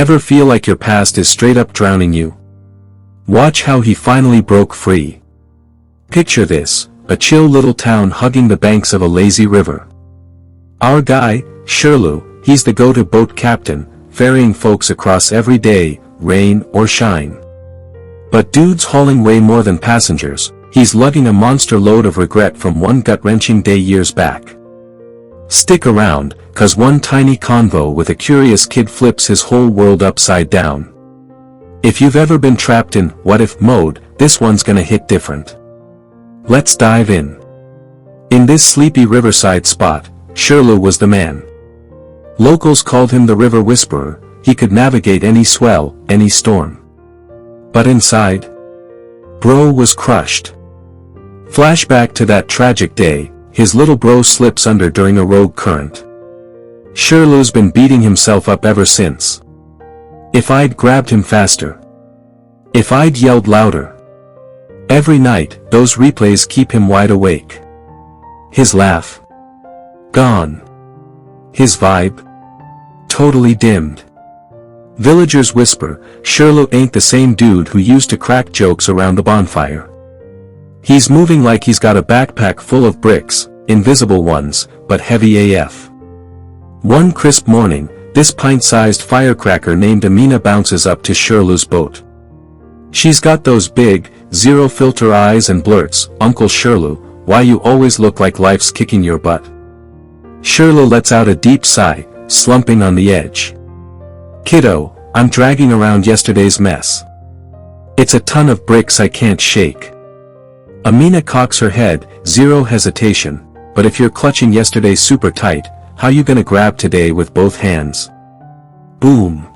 Ever feel like your past is straight up drowning you? Watch how he finally broke free. Picture this, a chill little town hugging the banks of a lazy river. Our guy, Shirley, he's the go-to boat captain, ferrying folks across every day, rain or shine. But dude's hauling way more than passengers, he's lugging a monster load of regret from one gut-wrenching day years back. Stick around, cause one tiny convo with a curious kid flips his whole world upside down. If you've ever been trapped in what-if mode, this one's gonna hit different. Let's dive in. In this sleepy riverside spot, Shirley was the man. Locals called him the River Whisperer, he could navigate any swell, any storm. But inside, bro was crushed. Flashback to that tragic day, his little bro slips under during a rogue current. Shirley's been beating himself up ever since. If I'd grabbed him faster. If I'd yelled louder. Every night, those replays keep him wide awake. His laugh. Gone. His vibe. Totally dimmed. Villagers whisper, Shirley ain't the same dude who used to crack jokes around the bonfire. He's moving like he's got a backpack full of bricks, invisible ones, but heavy AF. One crisp morning, this pint-sized firecracker named Amina bounces up to Shirley's boat. She's got those big, zero-filter eyes and blurts, Uncle Shirley, why you always look like life's kicking your butt. Shirley lets out a deep sigh, slumping on the edge. Kiddo, I'm dragging around yesterday's mess. It's a ton of bricks I can't shake. Amina cocks her head, zero hesitation, but if you're clutching yesterday super tight, how you gonna grab today with both hands? Boom.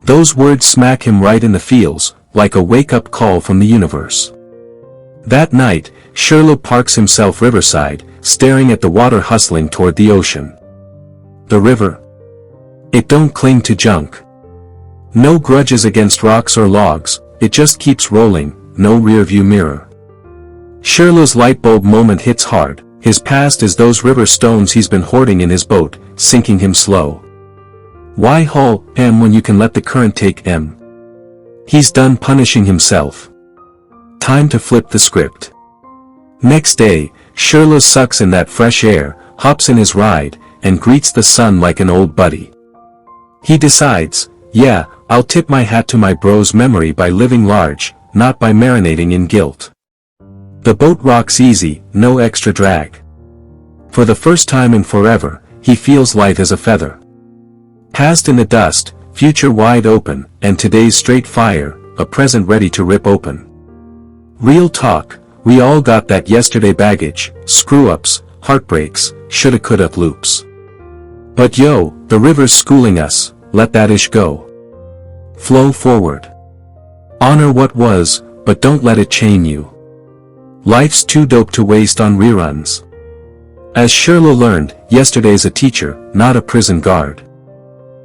Those words smack him right in the feels, like a wake-up call from the universe. That night, Shirley parks himself riverside, staring at the water hustling toward the ocean. The river. It don't cling to junk. No grudges against rocks or logs, it just keeps rolling, no rearview mirror. Shirley's lightbulb moment hits hard, his past is those river stones he's been hoarding in his boat, sinking him slow. Why haul M when you can let the current take M? He's done punishing himself. Time to flip the script. Next day, Shirley sucks in that fresh air, hops in his ride, and greets the sun like an old buddy. He decides, yeah, I'll tip my hat to my bro's memory by living large, not by marinating in guilt. The boat rocks easy, no extra drag. For the first time in forever, he feels light as a feather. Past in the dust, future wide open, and today's straight fire, a present ready to rip open. Real talk, we all got that yesterday baggage, screw-ups, heartbreaks, shoulda coulda loops. But yo, the river's schooling us, let that ish go. Flow forward. Honor what was, but don't let it chain you. Life's too dope to waste on reruns. As Shirley learned, yesterday's a teacher, not a prison guard.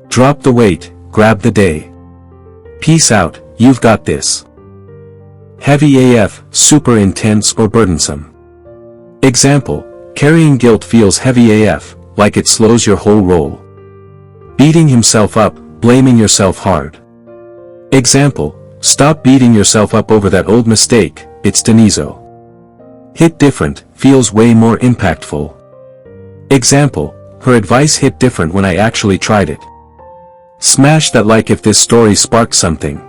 Drop the weight, grab the day. Peace out, you've got this. Heavy AF, super intense or burdensome. Example, carrying guilt feels heavy AF, like it slows your whole roll. Beating himself up, blaming yourself hard. Example, stop beating yourself up over that old mistake, it's Deniso. Hit different, feels way more impactful. Example, her advice hit different when I actually tried it. Smash that like if this story sparked something.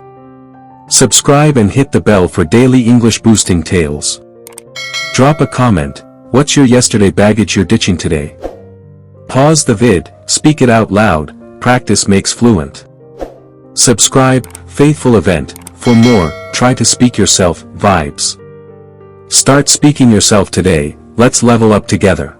Subscribe and hit the bell for daily English boosting tales. Drop a comment, what's your yesterday baggage you're ditching today? Pause the vid, speak it out loud, practice makes fluent. Subscribe, faithful event, for more, try to speak yourself, vibes. Start speaking yourself today, let's level up together.